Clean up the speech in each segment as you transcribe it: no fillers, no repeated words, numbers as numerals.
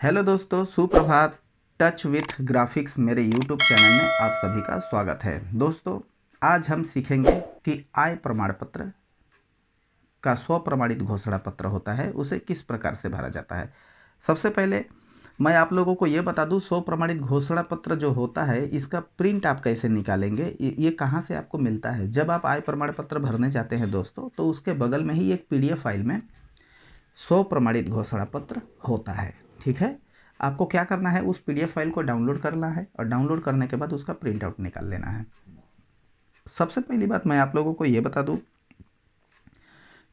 Hello दोस्तों, सुप्रभात। Touch with graphics मेरे यूट्यूब चैनल में आप सभी का स्वागत है। दोस्तों, आज हम सीखेंगे कि आय प्रमाण पत्र का स्वप्रमाणित घोषणा पत्र होता है, उसे किस प्रकार से भरा जाता है। सबसे पहले मैं आप लोगों को ये बता दूं, स्वप्रमाणित घोषणा पत्र जो होता है इसका प्रिंट आप कैसे निकालेंगे, ये कहाँ से आपको मिलता है। जब आप आय प्रमाण पत्र भरने जाते हैं दोस्तों, तो उसके बगल में ही एक PDF फाइल में स्वप्रमाणित घोषणा पत्र होता है। ठीक है, आपको क्या करना है, उस PDF फाइल को डाउनलोड करना है और डाउनलोड करने के बाद उसका प्रिंट आउट निकाल लेना है। सबसे पहली बात मैं आप लोगों को ये बता दूं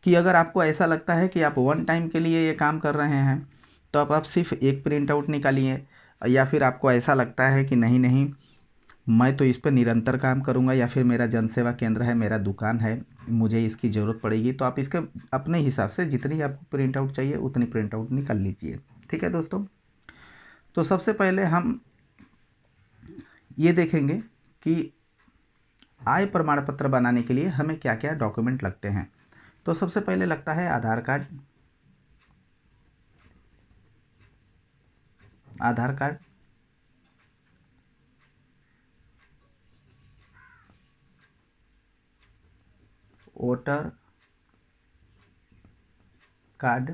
कि अगर आपको ऐसा लगता है कि आप वन टाइम के लिए ये काम कर रहे हैं, तो आप सिर्फ एक प्रिंट आउट निकालिए। या फिर आपको ऐसा लगता है कि नहीं नहीं, मैं तो इस पर निरंतर काम करूंगा, या फिर मेरा जनसेवा केंद्र है, मेरा दुकान है, मुझे इसकी ज़रूरत पड़ेगी, तो आप इसके अपने हिसाब से जितनी आपको प्रिंट आउट चाहिए उतनी प्रिंट आउट निकाल लीजिए। ठीक है दोस्तों, तो सबसे पहले हम ये देखेंगे कि आय प्रमाण पत्र बनाने के लिए हमें क्या क्या डॉक्यूमेंट लगते हैं। तो सबसे पहले लगता है आधार कार्ड। आधार कार्ड, वोटर कार्ड,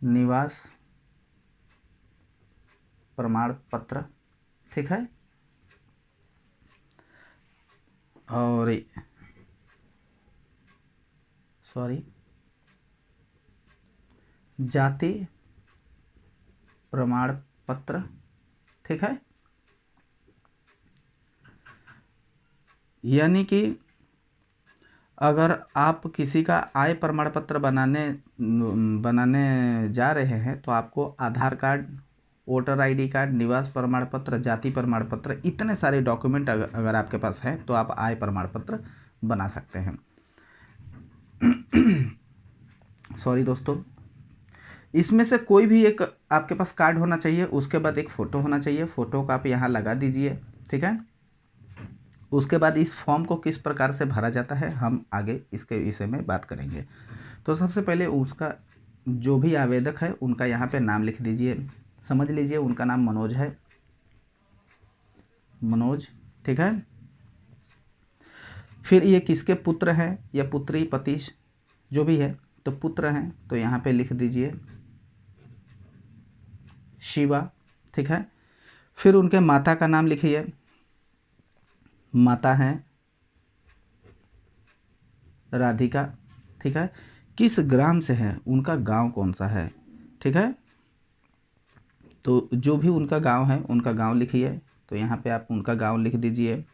निवास प्रमाण पत्र, ठीक है, और जाति प्रमाण पत्र, ठीक है। यानी कि अगर आप किसी का आय प्रमाण पत्र बनाने जा रहे हैं, तो आपको आधार कार्ड, वोटर ID कार्ड, निवास प्रमाण पत्र, जाति प्रमाण पत्र, इतने सारे डॉक्यूमेंट अगर आपके पास हैं तो आप आय प्रमाण पत्र बना सकते हैं। सॉरी दोस्तों, इसमें से कोई भी एक आपके पास कार्ड होना चाहिए, उसके बाद एक फ़ोटो होना चाहिए। फ़ोटो का आप यहाँ लगा दीजिए, ठीक है। उसके बाद इस फॉर्म को किस प्रकार से भरा जाता है हम आगे इसके विषय में बात करेंगे। तो सबसे पहले उसका जो भी आवेदक है उनका यहाँ पे नाम लिख दीजिए। समझ लीजिए उनका नाम मनोज है, मनोज, ठीक है। फिर ये किसके पुत्र हैं या पुत्री, पति, जो भी है, तो पुत्र हैं तो यहाँ पे लिख दीजिए शिवा, ठीक है। फिर उनके माता का नाम लिखिए, माता हैं राधिका, ठीक है। किस ग्राम से है, उनका गांव कौन सा है, ठीक है। तो जो भी उनका गांव है उनका गांव लिखिए, तो यहाँ पे आप उनका गांव लिख दीजिए।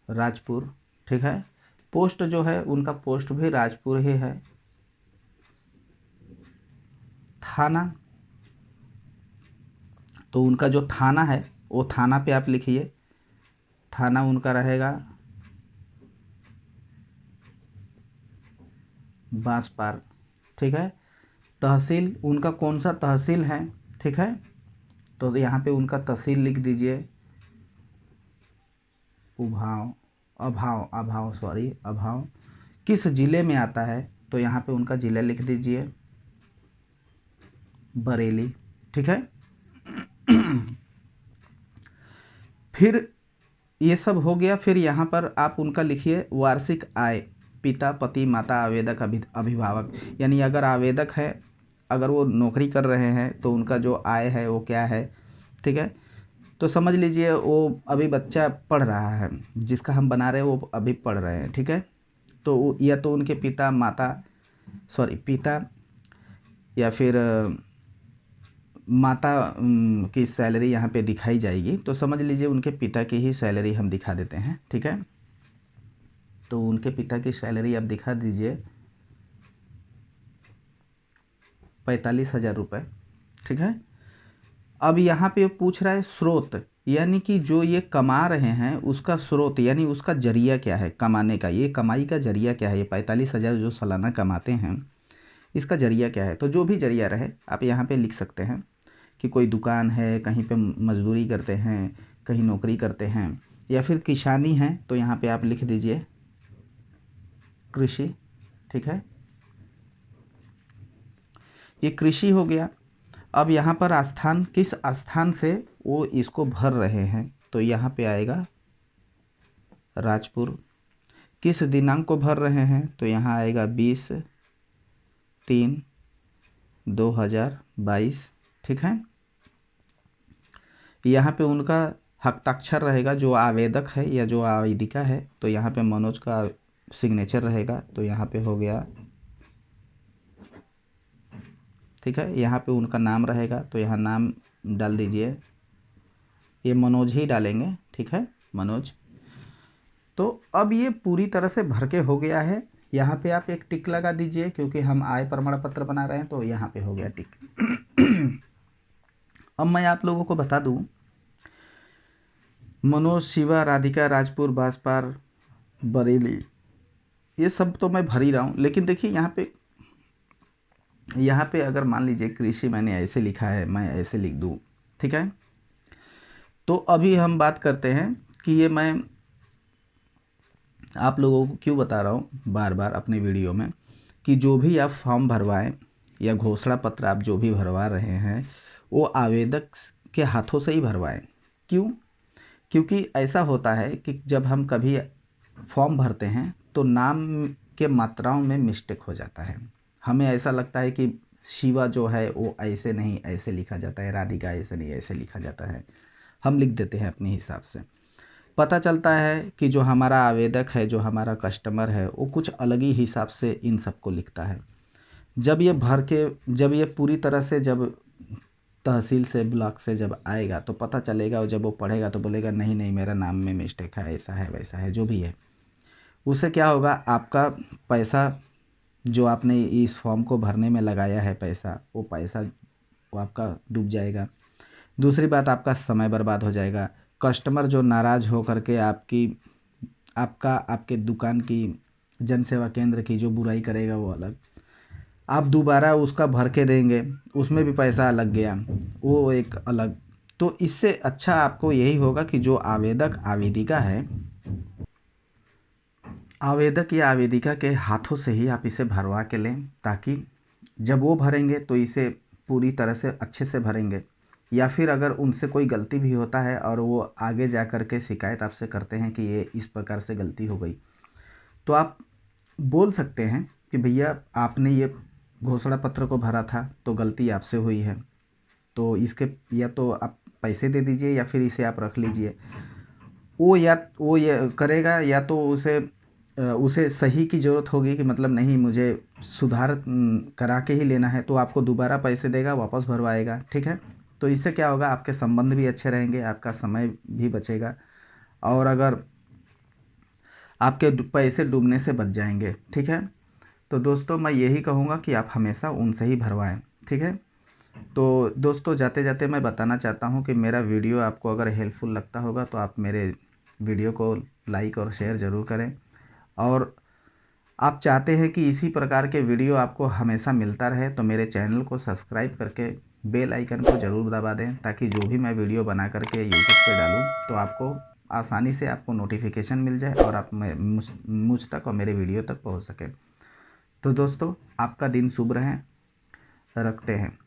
राजपुर, ठीक है। पोस्ट जो है उनका पोस्ट भी राजपुर ही है। थाना, तो उनका जो थाना है वो थाना पे आप लिखिए, थाना उनका रहेगा बांसपार, ठीक है। तहसील उनका कौन सा तहसील है, ठीक है, तो यहाँ पे उनका तहसील लिख दीजिए उभाव, अभाव। किस ज़िले में आता है, तो यहाँ पे उनका ज़िला लिख दीजिए बरेली, ठीक है। फिर ये सब हो गया। फिर यहाँ पर आप उनका लिखिए वार्षिक आय, पिता, पति, माता, आवेदक, अभिभावक। यानी अगर आवेदक है, अगर वो नौकरी कर रहे हैं तो उनका जो आय है वो क्या है, ठीक है। तो समझ लीजिए वो अभी बच्चा पढ़ रहा है, जिसका हम बना रहे हैं वो अभी पढ़ रहे हैं, ठीक है। तो या तो उनके पिता या फिर माता की सैलरी यहाँ पे दिखाई जाएगी, तो समझ लीजिए उनके पिता की ही सैलरी हम दिखा देते हैं, ठीक है। तो उनके पिता की सैलरी आप दिखा दीजिए 45,000 रुपये, ठीक है। अब यहाँ पे पूछ रहा है स्रोत, यानी कि जो ये कमा रहे हैं उसका स्रोत, यानी उसका जरिया क्या है कमाने का, ये कमाई का जरिया क्या है, ये 45,000 जो सालाना कमाते हैं इसका जरिया क्या है। तो जो भी जरिया रहे आप यहाँ पे लिख सकते हैं कि कोई दुकान है, कहीं पे मजदूरी करते हैं, कहीं नौकरी करते हैं, या फिर किसानी है तो यहाँ पे आप लिख दीजिए कृषि। ठीक है, ये कृषि हो गया। अब यहाँ पर स्थान, किस स्थान से वो इसको भर रहे हैं, तो यहाँ पे आएगा राजपुर। किस दिनांक को भर रहे हैं, तो यहाँ आएगा 20/3/2022। ठीक है, यहाँ पे उनका हस्ताक्षर रहेगा, जो आवेदक है या जो आवेदिका है, तो यहाँ पे मनोज का सिग्नेचर रहेगा, तो यहाँ पे हो गया। ठीक है, यहाँ पे उनका नाम रहेगा, तो यहाँ नाम डाल दीजिए, ये मनोज ही डालेंगे। ठीक है, मनोज। तो अब ये पूरी तरह से भर के हो गया है। यहाँ पे आप एक टिक लगा दीजिए, क्योंकि हम आय प्रमाण पत्र बना रहे हैं, तो यहाँ पे हो गया टिक। अब मैं आप लोगों को बता दूं, मनोज, शिवा, राधिका, राजपुर, बांसपार, बरेली, ये सब तो मैं भर ही रहा हूँ। लेकिन देखिए यहाँ पे अगर मान लीजिए कृषि मैंने ऐसे लिखा है, मैं ऐसे लिख दूँ। ठीक है, तो अभी हम बात करते हैं कि ये मैं आप लोगों को क्यों बता रहा हूँ बार बार अपने वीडियो में, कि जो भी आप फॉर्म भरवाएं या घोषणा पत्र आप जो भी भरवा रहे हैं, वो आवेदक के हाथों से ही भरवाएं। क्यों? क्योंकि ऐसा होता है कि जब हम कभी फॉर्म भरते हैं तो नाम के मात्राओं में मिस्टेक हो जाता है। हमें ऐसा लगता है कि शिवा जो है वो ऐसे नहीं ऐसे लिखा जाता है, राधिका ऐसे नहीं ऐसे लिखा जाता है, हम लिख देते हैं अपने हिसाब से। पता चलता है कि जो हमारा आवेदक है, जो हमारा कस्टमर है, वो कुछ अलग ही हिसाब से इन सबको लिखता है। जब ये पूरी तरह से जब तहसील से, ब्लॉक से जब आएगा तो पता चलेगा, और जब वो पढ़ेगा तो बोलेगा नहीं नहीं मेरा नाम में मिस्टेक है, ऐसा है वैसा है, जो भी है। उससे क्या होगा, आपका पैसा जो आपने इस फॉर्म को भरने में लगाया है पैसा, वो वो आपका डूब जाएगा। दूसरी बात, आपका समय बर्बाद हो जाएगा। कस्टमर जो नाराज़ हो करके आपके दुकान की, जन सेवा केंद्र की जो बुराई करेगा वो अलग, आप दोबारा उसका भर के देंगे, उसमें भी पैसा अलग गया, वो एक अलग। तो इससे अच्छा आपको यही होगा कि जो आवेदक आवेदिका है, आवेदक या आवेदिका के हाथों से ही आप इसे भरवा के लें, ताकि जब वो भरेंगे तो इसे पूरी तरह से अच्छे से भरेंगे। या फिर अगर उनसे कोई गलती भी होता है और वो आगे जा कर के शिकायत आपसे करते हैं कि ये इस प्रकार से गलती हो गई, तो आप बोल सकते हैं कि भैया आपने ये घोषणा पत्र को भरा था तो गलती आपसे हुई है, तो इसके या तो आप पैसे दे दीजिए या फिर इसे आप रख लीजिए। वो ये करेगा, या तो उसे सही की ज़रूरत होगी कि मतलब नहीं मुझे सुधार करा के ही लेना है, तो आपको दोबारा पैसे देगा, वापस भरवाएगा। ठीक है, तो इससे क्या होगा, आपके संबंध भी अच्छे रहेंगे, आपका समय भी बचेगा, और अगर आपके पैसे डूबने से बच जाएंगे। ठीक है, तो दोस्तों मैं यही कहूँगा कि आप हमेशा उनसे ही भरवाएं। ठीक है, तो दोस्तों जाते जाते मैं बताना चाहता हूँ कि मेरा वीडियो आपको अगर हेल्पफुल लगता होगा तो आप मेरे वीडियो को लाइक और शेयर ज़रूर करें, और आप चाहते हैं कि इसी प्रकार के वीडियो आपको हमेशा मिलता रहे, तो मेरे चैनल को सब्सक्राइब करके बेल आइकन को ज़रूर दबा दें, ताकि जो भी मैं वीडियो बना करके यूट्यूब पे डालूँ तो आपको आसानी से आपको नोटिफिकेशन मिल जाए, और आप मुझ तक और मेरे वीडियो तक पहुंच सके। तो दोस्तों आपका दिन शुभ रहे, रखते हैं।